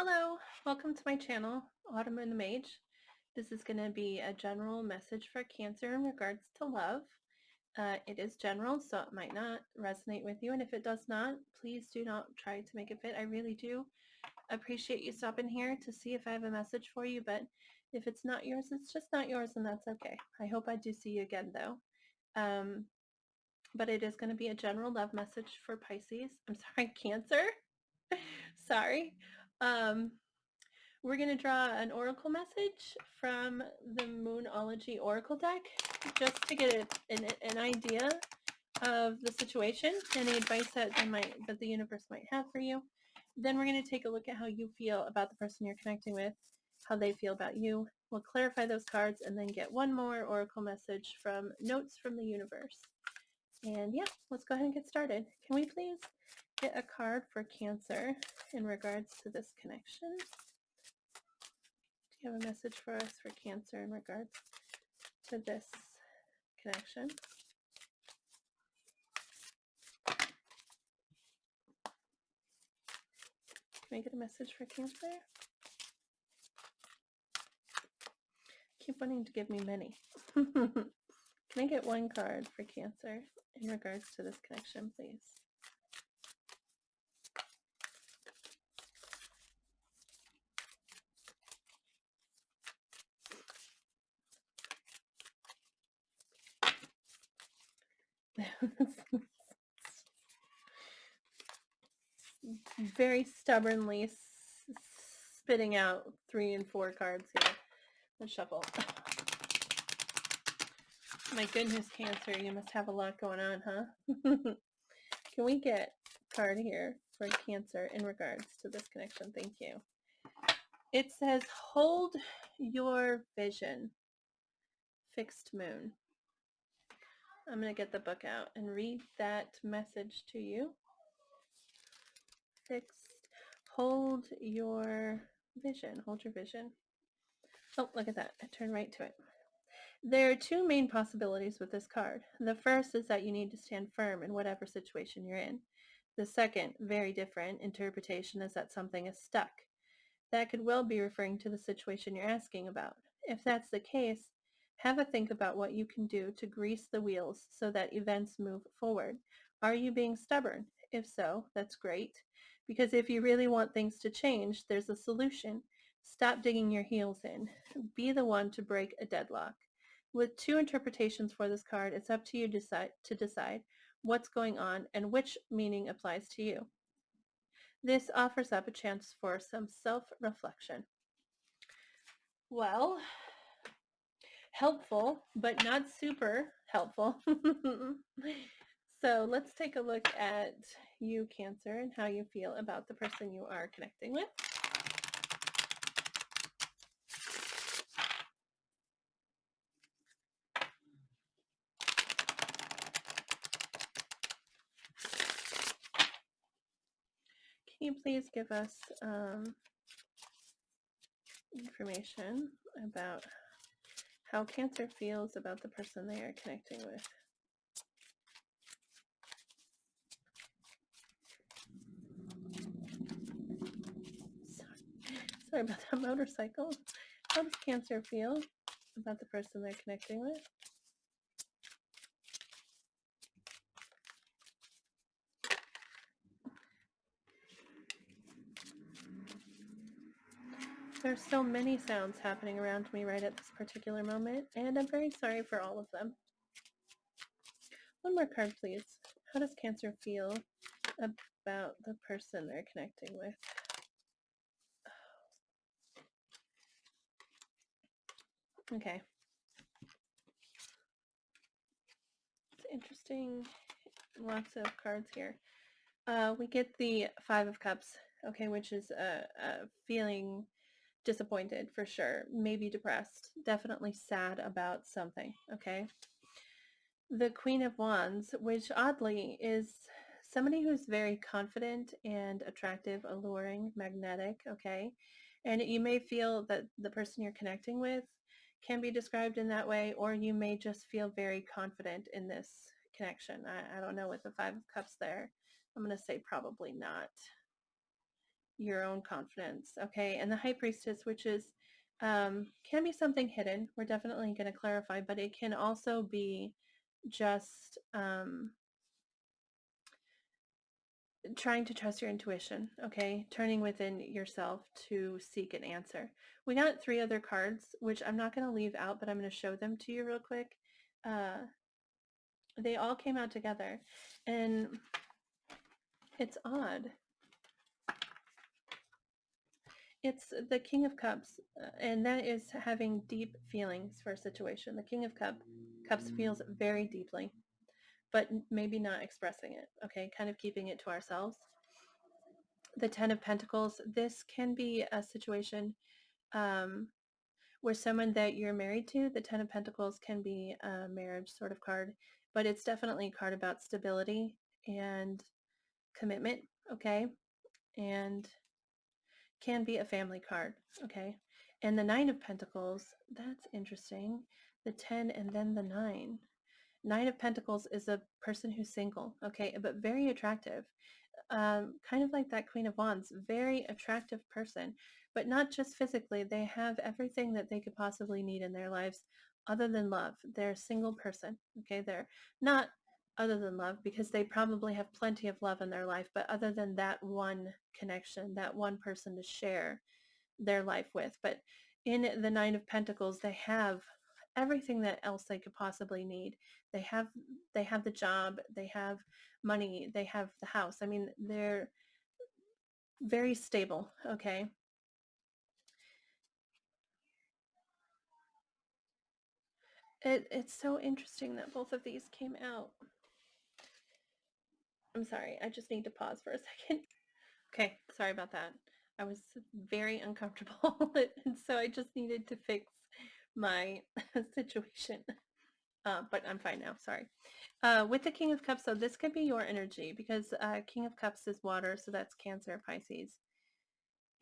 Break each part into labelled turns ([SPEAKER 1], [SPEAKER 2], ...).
[SPEAKER 1] Hello, welcome to my channel, Autumnmoonthemage. This is going to be a general message for Cancer in regards to love. It is general, so it might not resonate with you, and if it does not, please do not try to make it fit. I really do appreciate you stopping here to see if I have a message for you, but if it's not yours, it's just not yours, and that's okay. I hope I do see you again, though. But it is going to be a general love message for Pisces. I'm sorry, Cancer. Sorry. We're going to draw an oracle message from the Moonology oracle deck just to get an idea of the situation, any advice that the universe might have for you. Then we're going to take a look at how you feel about the person you're connecting with, how they feel about you. We'll clarify those cards and then get one more oracle message from Notes from the Universe. And yeah, let's go ahead and get started. Can we please get a card for Cancer in regards to this connection? Do you have a message for us for Cancer in regards to this connection? Can I get a message for Cancer? Keep wanting to give me many. Can I get one card for Cancer in regards to this connection, please? Very stubbornly spitting out 3 and 4 cards here. Let's shuffle. My goodness, Cancer, you must have a lot going on, huh? Can we get a card here for Cancer in regards to this connection? Thank you. It says, hold your vision, fixed moon. I'm going to get the book out and read that message to you. Hold your vision. Hold your vision. Oh, look at that. I turned right to it. There are 2 main possibilities with this card. The first is that you need to stand firm in whatever situation you're in. The second, very different interpretation, is that something is stuck. That could well be referring to the situation you're asking about. If that's the case, have a think about what you can do to grease the wheels so that events move forward. Are you being stubborn? If so, that's great. Because if you really want things to change, there's a solution. Stop digging your heels in. Be the one to break a deadlock. With 2 interpretations for this card, it's up to you to decide what's going on and which meaning applies to you. This offers up a chance for some self-reflection. Well, helpful, but not super helpful. So let's take a look at you, Cancer, and how you feel about the person you are connecting with. Can you please give us information about how Cancer feels about the person they are connecting with? Sorry about that motorcycle. How does Cancer feel about the person they're connecting with? There's so many sounds happening around me right at this particular moment, and I'm very sorry for all of them. One more card, please. How does Cancer feel about the person they're connecting with? Okay. It's interesting. Lots of cards here. We get the 5 of Cups, okay, which is feeling disappointed for sure. Maybe depressed. Definitely sad about something, okay? The Queen of Wands, which oddly is somebody who's very confident and attractive, alluring, magnetic, okay? And you may feel that the person you're connecting with can be described in that way, or you may just feel very confident in this connection. I don't know with the 5 of Cups there. I'm going to say probably not. your own confidence. Okay. And the High Priestess, which is, can be something hidden. We're definitely going to clarify, but it can also be just, trying to trust your intuition, okay? Turning within yourself to seek an answer. We got 3 other cards, which I'm not going to leave out, but I'm going to show them to you real quick. They all came out together, and it's odd. It's the King of Cups, and that is having deep feelings for a situation. The King of Cups feels very deeply, but maybe not expressing it, okay? Kind of keeping it to ourselves. The Ten of Pentacles, this can be a situation where someone that you're married to, the Ten of Pentacles can be a marriage sort of card, but it's definitely a card about stability and commitment, okay? And can be a family card, okay? And the Nine of Pentacles, that's interesting. The 10 and then the 9. Nine of Pentacles is a person who's single, okay, but very attractive. Kind of like that Queen of Wands, very attractive person, but not just physically. They have everything that they could possibly need in their lives other than love. They're a single person, okay? They're not other than love because they probably have plenty of love in their life, but other than that one connection, that one person to share their life with. But in the Nine of Pentacles, they have everything that else they could possibly need. They have the job, they have money, they have the house. I mean, they're very stable, okay? It's so interesting that both of these came out. I'm sorry, I just need to pause for a second. Okay, sorry about that. I was very uncomfortable, and so I just needed to fix my situation. But I'm fine now, sorry. With the King of Cups, so this could be your energy because King of Cups is water, so that's Cancer, Pisces,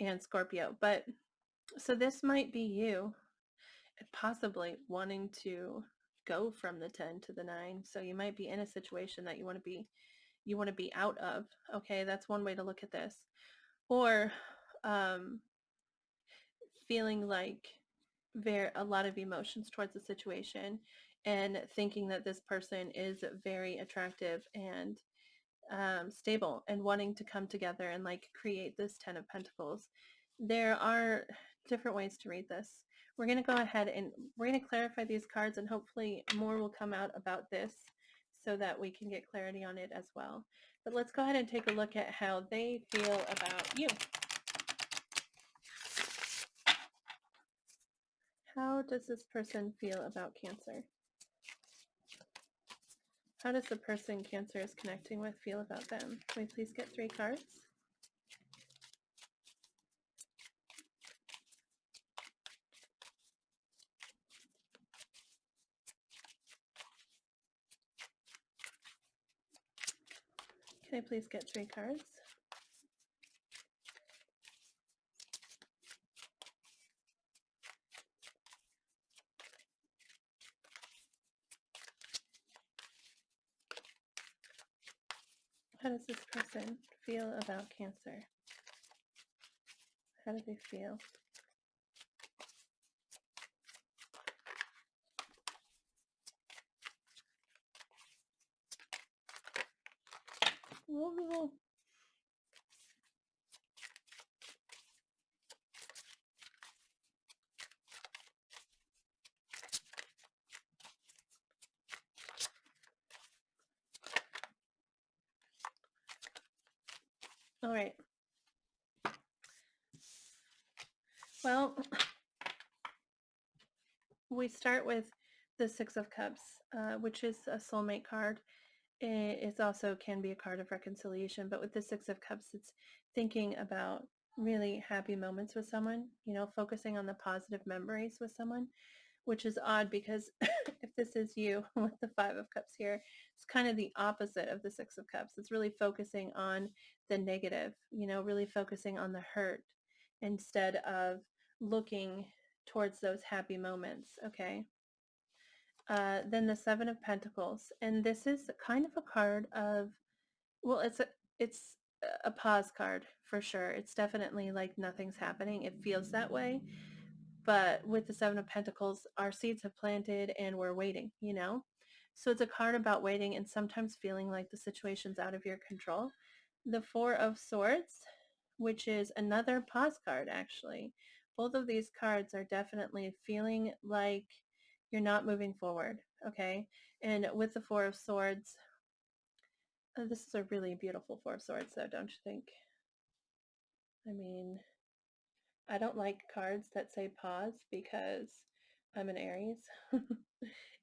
[SPEAKER 1] and Scorpio. But so this might be you possibly wanting to go from the 10 to the 9. So you might be in a situation that you want to be out of. Okay, that's one way to look at this. Or um, feeling like a lot of emotions towards the situation and thinking that this person is very attractive and stable and wanting to come together and like create this Ten of Pentacles. There are different ways to read this. We're going to go ahead and we're going to clarify these cards, and hopefully more will come out about this so that we can get clarity on it as well. But let's go ahead and take a look at how they feel about you. How does this person feel about Cancer? How does the person Cancer is connecting with feel about them? Can we please get 3 cards? Can I please get 3 cards? How does this person feel about Cancer? How do they feel? Whoa. All right. Well, we start with the Six of Cups, which is a soulmate card. It also can be a card of reconciliation, but with the Six of Cups, it's thinking about really happy moments with someone, you know, focusing on the positive memories with someone, which is odd because if this is you with the Five of Cups here, it's kind of the opposite of the Six of Cups. It's really focusing on the negative, you know, really focusing on the hurt instead of looking towards those happy moments, okay? Then the Seven of Pentacles, and this is kind of a card of, well, it's a pause card for sure. It's definitely like nothing's happening. It feels that way. But with the Seven of Pentacles, our seeds have planted and we're waiting, you know? So it's a card about waiting and sometimes feeling like the situation's out of your control. The Four of Swords, which is another pause card, actually. Both of these cards are definitely feeling like you're not moving forward, okay? And with the Four of Swords, this is a really beautiful Four of Swords, though, don't you think? I mean, I don't like cards that say pause because I'm an Aries.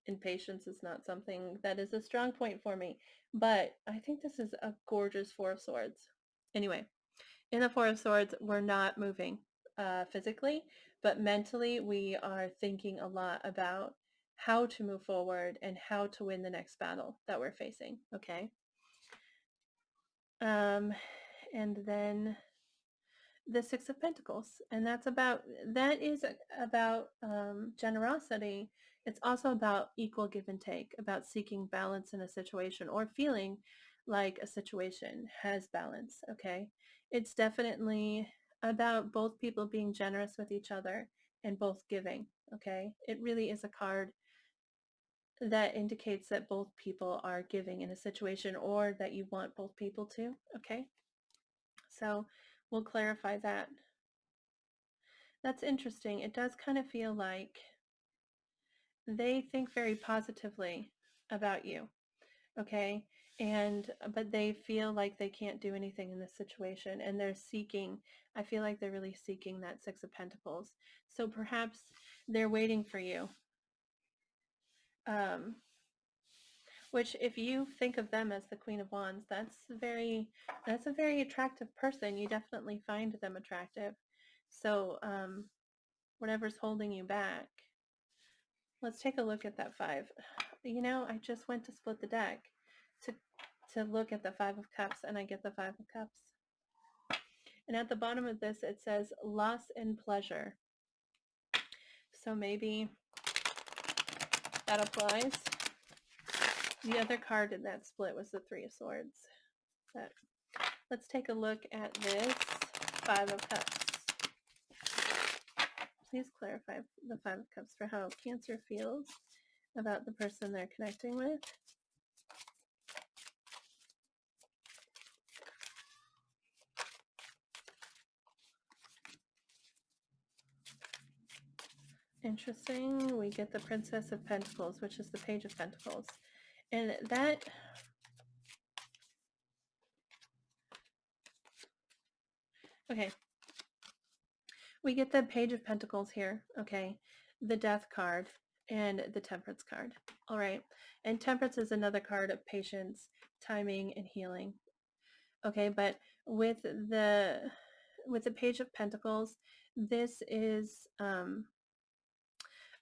[SPEAKER 1] And patience is not something that is a strong point for me. But I think this is a gorgeous Four of Swords. Anyway, in the Four of Swords, we're not moving physically, but mentally we are thinking a lot about how to move forward and how to win the next battle that we're facing, okay? And then the Six of Pentacles, and that is about generosity. It's also about equal give and take, about seeking balance in a situation or feeling like a situation has balance, okay? It's definitely about both people being generous with each other and both giving, okay? It really is a card that indicates that both people are giving in a situation or that you want both people to, okay? So we'll clarify that. That's interesting. It does kind of feel like they think very positively about you, okay? But they feel like they can't do anything in this situation and they're seeking, I feel like they're really seeking that Six of Pentacles. So perhaps they're waiting for you. Um, which if you think of them as the Queen of Wands, that's a very attractive person. You definitely find them attractive. So whatever's holding you back, let's take a look at that five. You know, I just went to split the deck to look at the Five of Cups, and I get the Five of Cups. And at the bottom of this, it says loss and pleasure. So maybe that applies. The other card in that split was the Three of Swords. But let's take a look at this Five of Cups. Please clarify the Five of Cups for how Cancer feels about the person they're connecting with. Interesting. We get the Princess of Pentacles, which is the Page of Pentacles. And that, okay, we get the Page of Pentacles here, okay, the Death card and the Temperance card. All right. And Temperance is another card of patience, timing, and healing. Okay, but with the Page of Pentacles, this is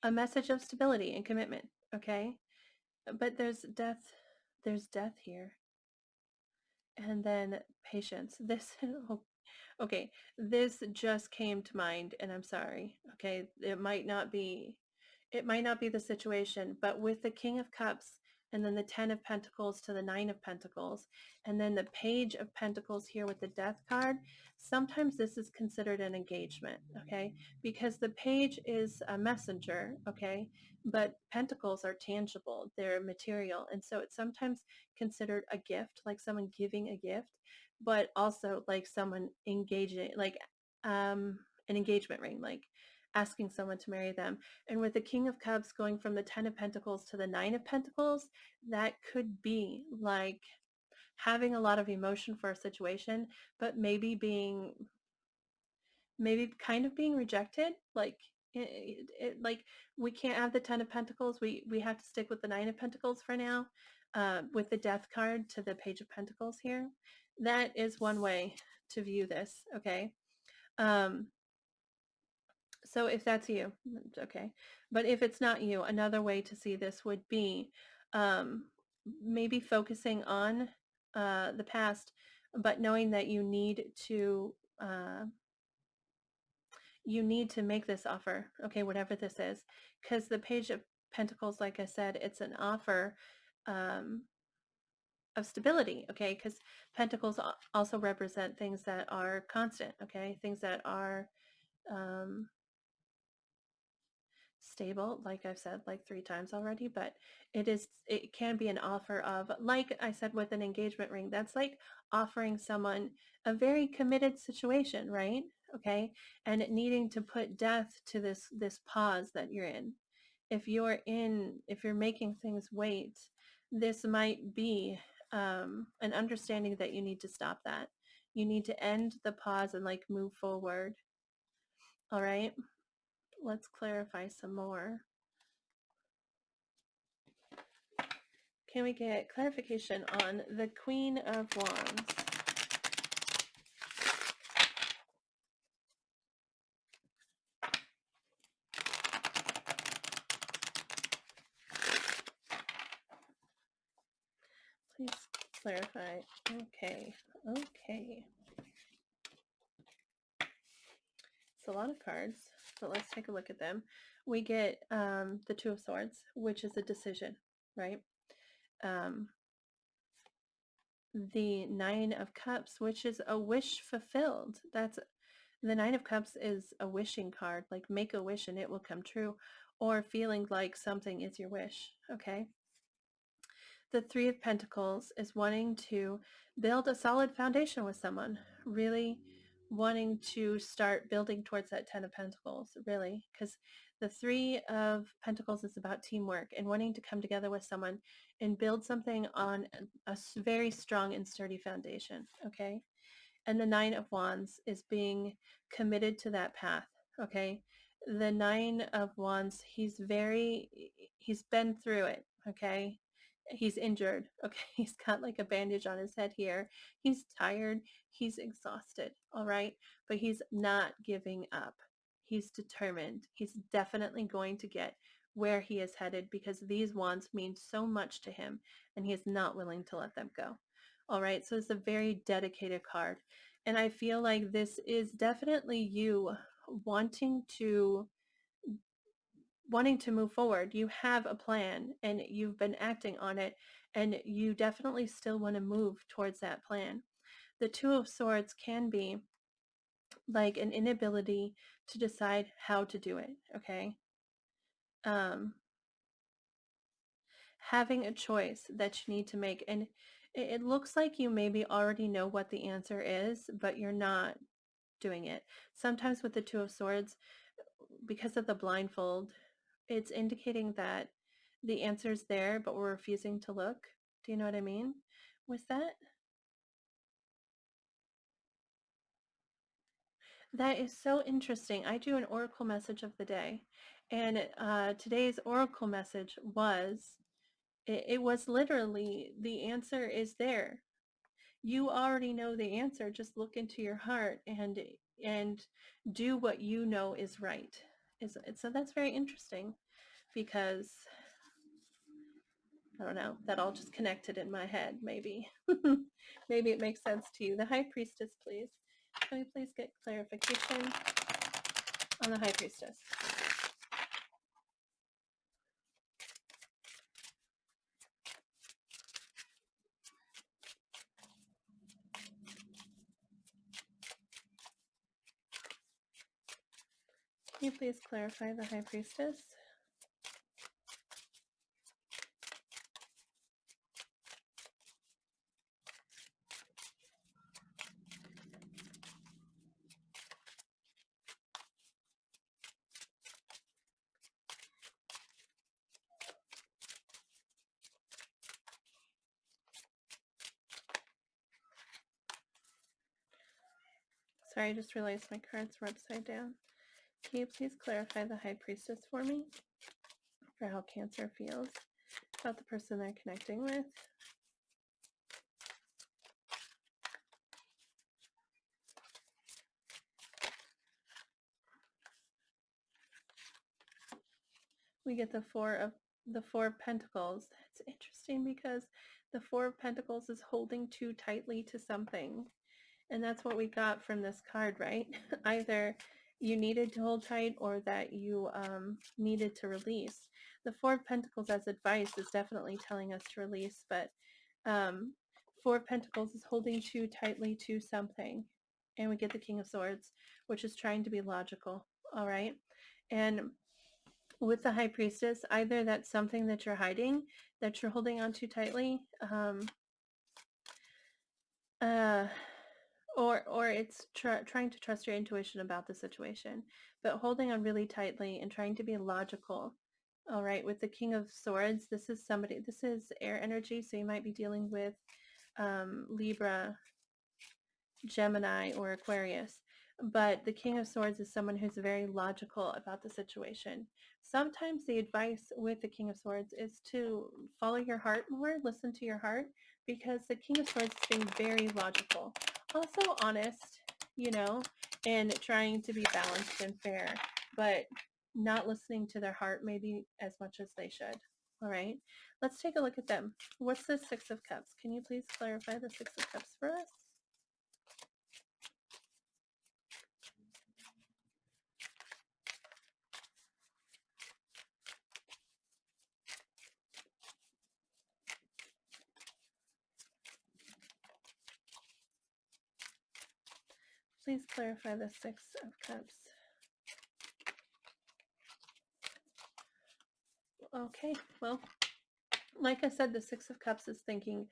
[SPEAKER 1] a message of stability and commitment, okay? But there's death here. And then patience. This, okay, this just came to mind and I'm sorry. Okay, it might not be the situation, but with the King of Cups and then the Ten of Pentacles to the Nine of Pentacles, and then the Page of Pentacles here with the Death card, sometimes this is considered an engagement, okay? Because the Page is a messenger, okay? But Pentacles are tangible, they're material, and so it's sometimes considered a gift, like someone giving a gift, but also like someone engaging, like an engagement ring, like asking someone to marry them. And with the King of Cups going from the Ten of Pentacles to the Nine of Pentacles, that could be like having a lot of emotion for a situation, but maybe kind of being rejected. Like like we can't have the Ten of Pentacles. We have to stick with the Nine of Pentacles for now. With the Death card to the Page of Pentacles here, that is one way to view this. Okay. Um, So if that's you, okay. But if it's not you, another way to see this would be um, maybe focusing on the past, but knowing that you need to make this offer, okay, whatever this is, because the Page of Pentacles, like I said, it's an offer. Um, stability, okay? Because pentacles also represent things that are constant, okay? Things that are um, stable, like I've said like 3 times already, but it can be an offer of, like I said with an engagement ring, that's like offering someone a very committed situation, right? Okay, and needing to put death to this pause that you're in. If you're making things wait, this might be an understanding that you need to stop that. You need to end the pause and like move forward. All right, let's clarify some more. Can we get clarification on the Queen of Wands? Please clarify. Okay. Okay. It's a lot of cards, but let's take a look at them. We get the Two of Swords, which is a decision, right? The Nine of Cups, which is a wish fulfilled. That's the Nine of Cups is a wishing card, like make a wish and it will come true, or feeling like something is your wish, okay? The Three of Pentacles is wanting to build a solid foundation with someone, really wanting to start building towards that Ten of Pentacles, really, because the Three of Pentacles is about teamwork and wanting to come together with someone and build something on a very strong and sturdy foundation, okay? And the Nine of Wands is being committed to that path, okay? The Nine of Wands, he's been through it, okay? He's injured, okay? He's got like a bandage on his head here. He's tired, he's exhausted, all right? But he's not giving up. He's determined. He's definitely going to get where he is headed because these wands mean so much to him and he is not willing to let them go. All right, so it's a very dedicated card. And I feel like this is definitely you wanting to move forward. You have a plan and you've been acting on it, and you definitely still want to move towards that plan. The Two of Swords can be like an inability to decide how to do it, okay? Having a choice that you need to make, and it looks like you maybe already know what the answer is, but you're not doing it. Sometimes with the Two of Swords, because of the blindfold, it's indicating that the answer's there, but we're refusing to look. Do you know what I mean with that? That is so interesting. I do an oracle message of the day, and today's oracle message was, it was literally, the answer is there. You already know the answer. Just look into your heart and do what you know is right. So that's very interesting because I don't know, that all just connected in my head, maybe. Maybe it makes sense to you. The High Priestess, please. Can we please get clarification on the High Priestess? Can you please clarify the High Priestess? Sorry, I just realized my cards were upside down. Can you please clarify the High Priestess for me? For how Cancer feels about the person they're connecting with? We get the Four of Pentacles. It's interesting because the Four of Pentacles is holding too tightly to something. And that's what we got from this card, right? Either you needed to hold tight or that you needed to release. The Four of Pentacles as advice is definitely telling us to release, but Four of Pentacles is holding too tightly to something. And we get the King of Swords, which is trying to be logical. All right. And with the High Priestess, either that's something that you're hiding, that you're holding on too tightly, or it's trying to trust your intuition about the situation, but holding on really tightly and trying to be logical. All right, with the King of Swords, this is air energy, so you might be dealing with Libra, Gemini, or Aquarius. But the King of Swords is someone who's very logical about the situation. Sometimes the advice with the King of Swords is to follow your heart more, listen to your heart, because the King of Swords is being very logical. Also honest, and trying to be balanced and fair, but not listening to their heart maybe as much as they should. All right, let's take a look at them. What's the Six of Cups? Can you please clarify the Six of Cups for us? Please clarify the Six of Cups. Okay, well, like I said, the Six of Cups is thinking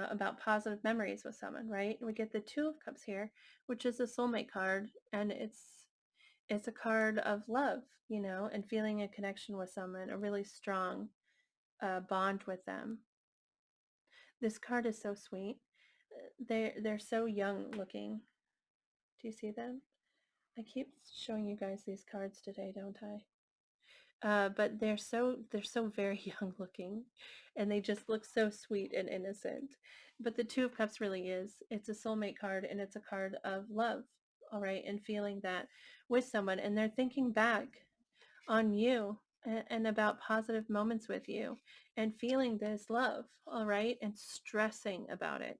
[SPEAKER 1] about positive memories with someone, right? We get the Two of Cups here, which is a soulmate card, and it's a card of love, and feeling a connection with someone, a really strong bond with them. This card is so sweet. They're so young looking. Do you see them? I keep showing you guys these cards today, don't I? But they're so very young looking, and they just look so sweet and innocent. But the Two of Cups really is. It's a soulmate card, and it's a card of love, all right, and feeling that with someone, and they're thinking back on you and about positive moments with you and feeling this love, all right, and stressing about it.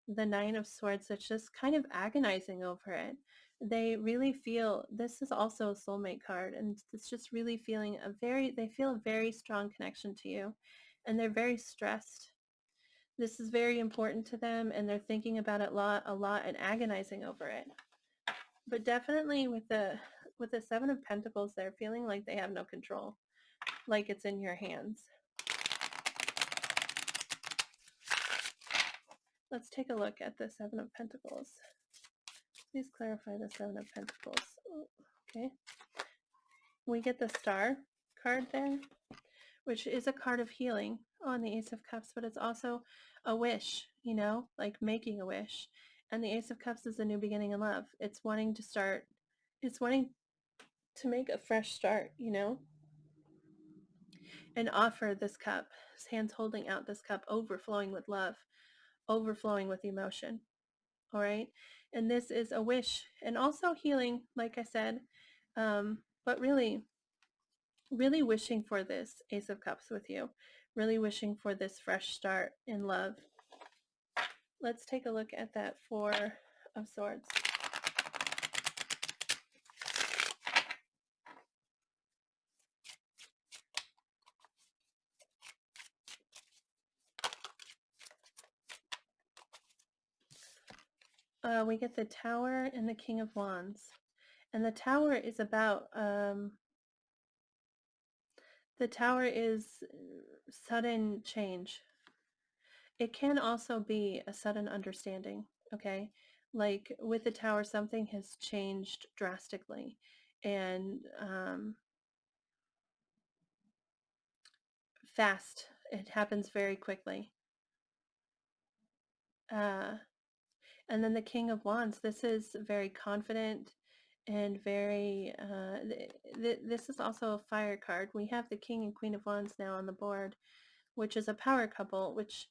[SPEAKER 1] The Nine of Swords, that's just kind of agonizing over it. They really feel, this is also a soulmate card, and it's just really feeling they feel a very strong connection to you, and they're very stressed. This is very important to them, and they're thinking about it a lot and agonizing over it. But definitely with the Seven of Pentacles, they're feeling like they have no control, like it's in your hands. Let's take a look at the Seven of Pentacles. Please clarify the Seven of Pentacles. Okay. We get the Star card there, which is a card of healing on the Ace of Cups, but it's also a wish, like making a wish. And the Ace of Cups is a new beginning in love. It's wanting to make a fresh start, and offer this cup. His hands holding out this cup, overflowing with love, overflowing with emotion. All right. And this is a wish and also healing, like I said, but really wishing for this Ace of Cups with you, really wishing for this fresh start in love. Let's take a look at that Four of Swords. We get the Tower and the King of Wands. And the Tower is about, the Tower is sudden change. It can also be a sudden understanding, okay? Like with the Tower, something has changed drastically, and fast. It happens very quickly. And then the King of Wands, this is very confident and very, this is also a fire card. We have the King and Queen of Wands now on the board, which is a power couple, which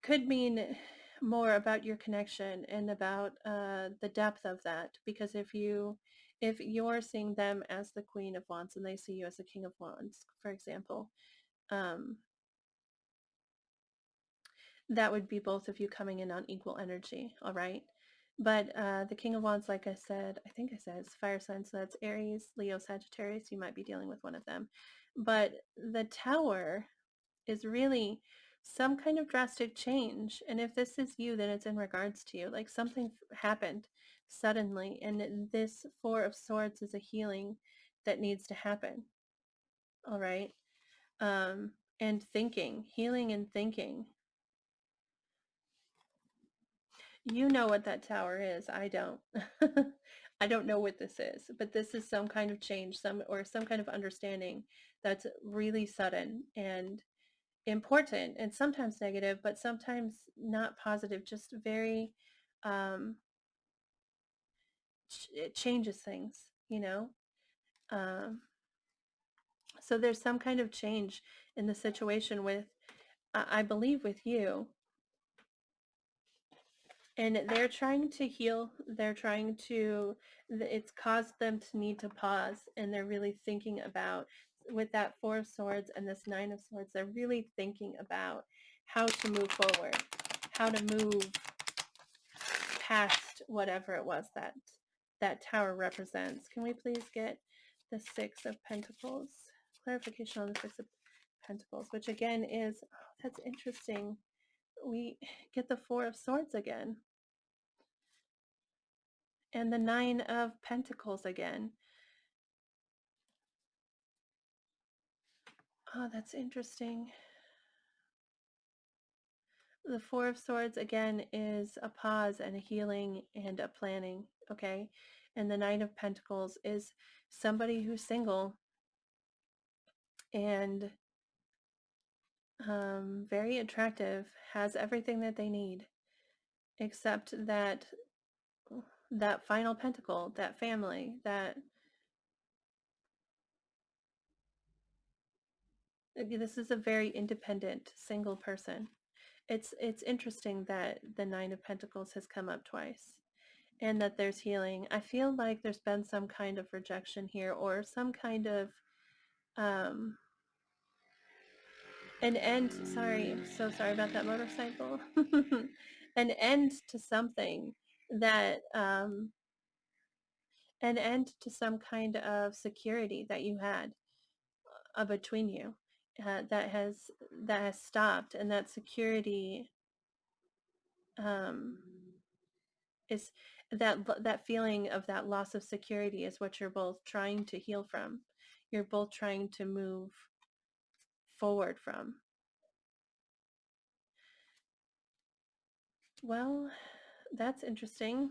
[SPEAKER 1] could mean more about your connection and about the depth of that. Because if you're seeing them as the Queen of Wands and they see you as the King of Wands, for example, that would be both of you coming in on equal energy, all right? But the King of Wands, like I said, I think I said it's fire sign, so that's Aries, Leo, Sagittarius. You might be dealing with one of them. But the Tower is really some kind of drastic change. And if this is you, then it's in regards to you. Like something happened suddenly, and this Four of Swords is a healing that needs to happen. All right. And thinking, healing and thinking. You know what that tower is. I don't. I don't know what this is, but this is some kind of change, some kind of understanding that's really sudden and important, and sometimes negative, but sometimes not positive, just very it changes things, you know. Um, so there's some kind of change in the situation with, I believe, with you. And they're trying to heal. They're trying to, it's caused them to need to pause. And they're really thinking about, with that Four of Swords and this Nine of Swords, they're really thinking about how to move forward, how to move past whatever it was that that tower represents. Can we please get the Six of Pentacles? Clarification on the Six of Pentacles, which again is, oh, that's interesting. We get the Four of Swords again. And the Nine of Pentacles again. Oh, that's interesting. The Four of Swords again is a pause and a healing and a planning, okay? And the Nine of Pentacles is somebody who's single and very attractive, has everything that they need, except that final pentacle, that family, that this is a very independent single person. It's interesting that the Nine of Pentacles has come up twice and that there's healing. I feel like there's been some kind of rejection here, or some kind of um an end. Sorry, I'm so sorry about that motorcycle. An end to something that an end to some kind of security that you had between you, that has stopped, and that security um, is that feeling of that loss of security is what you're both trying to heal from. You're both trying to move forward from. Well, that's interesting.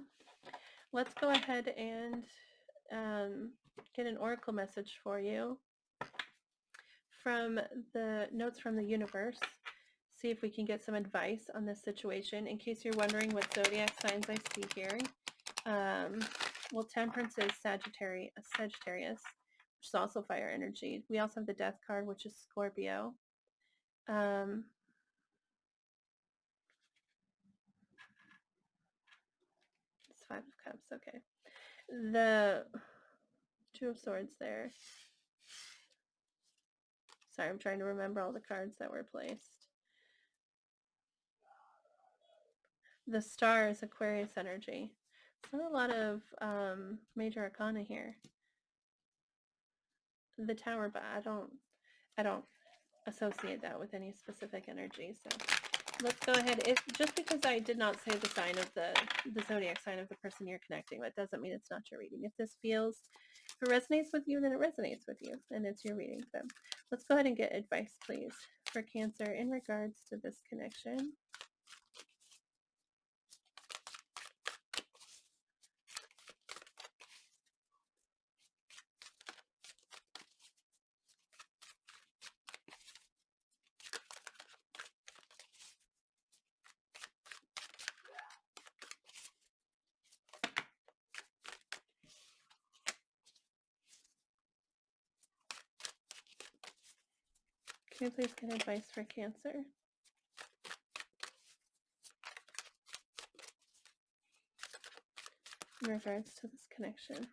[SPEAKER 1] Let's go ahead and get an oracle message for you from the notes from the universe. See if we can get some advice on this situation. In case you're wondering what zodiac signs I see here, well, Temperance is Sagittarius, which is also fire energy. We also have the Death card, which is Scorpio. It's Five of Cups. Okay. The Two of Swords there. Sorry, I'm trying to remember all the cards that were placed. The Star is Aquarius energy. There's not a lot of major arcana here. The Tower, but I don't associate that with any specific energy. So let's go ahead. If just because I did not say the sign of the zodiac sign of the person you're connecting with doesn't mean it's not your reading. If this feels, if it resonates with you, then it resonates with you, and it's your reading. But let's go ahead and get advice, please, for Cancer in regards to this connection. Can you please get advice for Cancer in regards to this connection?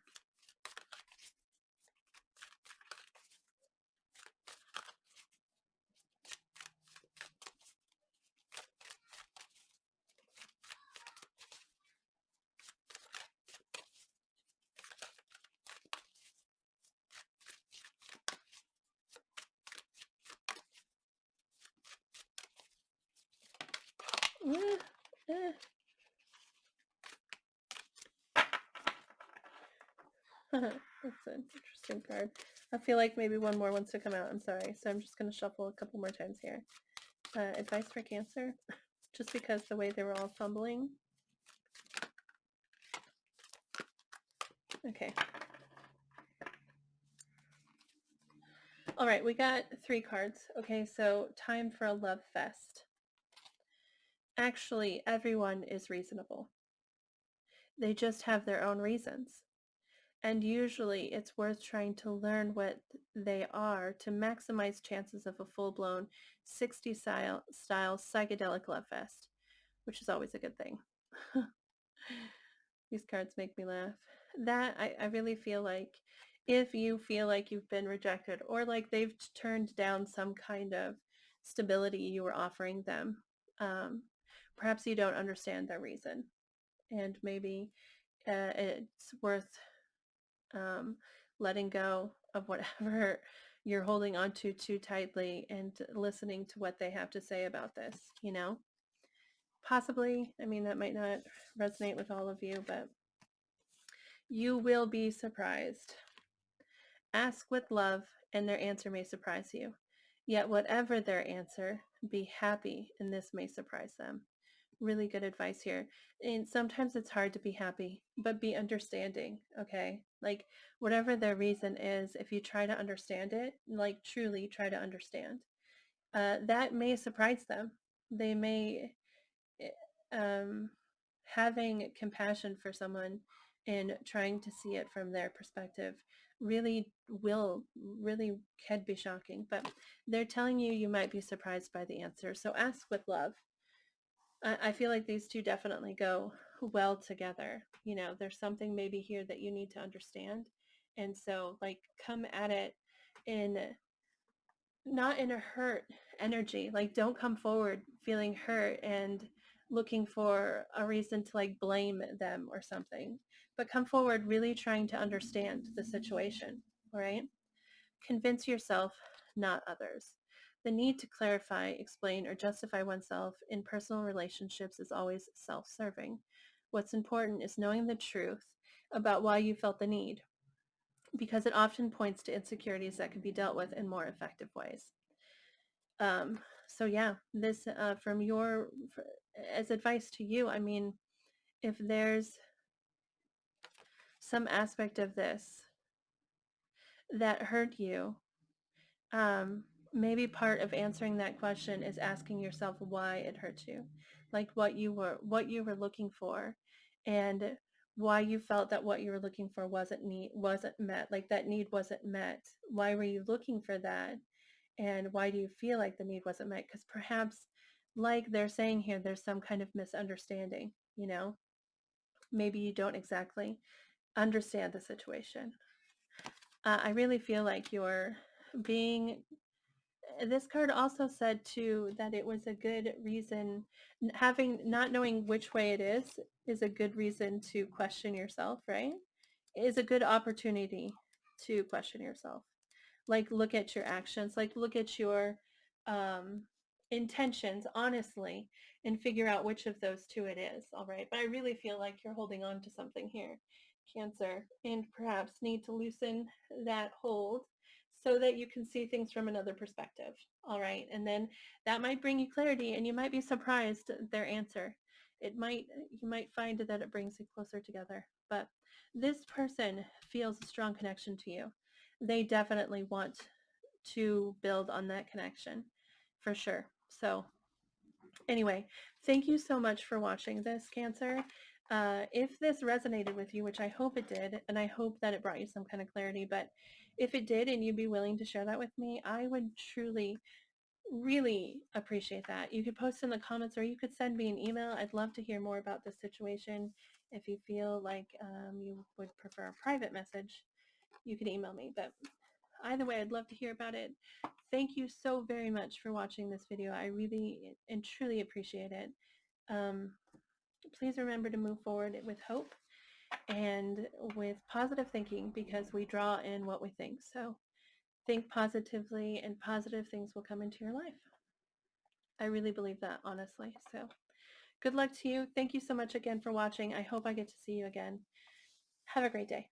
[SPEAKER 1] That's an interesting card. I feel like maybe one more wants to come out. I'm sorry. So I'm just going to shuffle a couple more times here. Advice for Cancer, just because the way they were all fumbling. Okay. All right, we got 3 cards. Okay, so time for a love fest. Actually, everyone is reasonable. They just have their own reasons. And usually it's worth trying to learn what they are to maximize chances of a full-blown 60s style psychedelic love fest, which is always a good thing. These cards make me laugh. That I really feel like if you feel like you've been rejected or like they've turned down some kind of stability you were offering them, perhaps you don't understand their reason. And maybe it's worth letting go of whatever you're holding on to too tightly and listening to what they have to say about this, you know? Possibly, I mean, that might not resonate with all of you, but you will be surprised. Ask with love, and their answer may surprise you. Yet whatever their answer, be happy, and this may surprise them. Really good advice here. And sometimes it's hard to be happy, but be understanding, okay? Like whatever their reason is, if you try to understand it, like truly try to understand, that may surprise them. They may, having compassion for someone and trying to see it from their perspective really can be shocking, but they're telling you you might be surprised by the answer. So ask with love. I feel like these two definitely go well together. You know, there's something maybe here that you need to understand. And so like come at it in not in a hurt energy. Like don't come forward feeling hurt and looking for a reason to like blame them or something, but come forward really trying to understand the situation, all right? Convince yourself, not others. The need to clarify, explain, or justify oneself in personal relationships is always self-serving. What's important is knowing the truth about why you felt the need, because it often points to insecurities that can be dealt with in more effective ways. So yeah, this as advice to you, I mean, if there's some aspect of this that hurt you, maybe part of answering that question is asking yourself why it hurt you, like what you were looking for, and why you felt that what you were looking for wasn't met, like that need wasn't met. Why were you looking for that? And why do you feel like the need wasn't met? Because perhaps, like they're saying here, there's some kind of misunderstanding, you know? Maybe you don't exactly understand the situation. I really feel like you're being, this card also said too that it was a good reason, not knowing which way it is a good reason to question yourself, right? It is a good opportunity to question yourself. Like look at your actions, like look at your intentions honestly and figure out which of those two it is, all right? But I really feel like you're holding on to something here, Cancer, and perhaps need to loosen that hold so that you can see things from another perspective, all right? And then that might bring you clarity, and you might be surprised at their answer. You might find that it brings you closer together. But this person feels a strong connection to you. They definitely want to build on that connection for sure. So anyway, thank you so much for watching this, Cancer. If this resonated with you, which I hope it did, and I hope that it brought you some kind of clarity, but if it did and you'd be willing to share that with me, I would truly, really appreciate that. You could post in the comments or you could send me an email. I'd love to hear more about this situation. If you feel like you would prefer a private message, you can email me. But either way, I'd love to hear about it. Thank you so very much for watching this video. I really and truly appreciate it. Please remember to move forward with hope and with positive thinking, because we draw in what we think. So think positively and positive things will come into your life. I really believe that, honestly. So good luck to you. Thank you so much again for watching. I hope I get to see you again. Have a great day.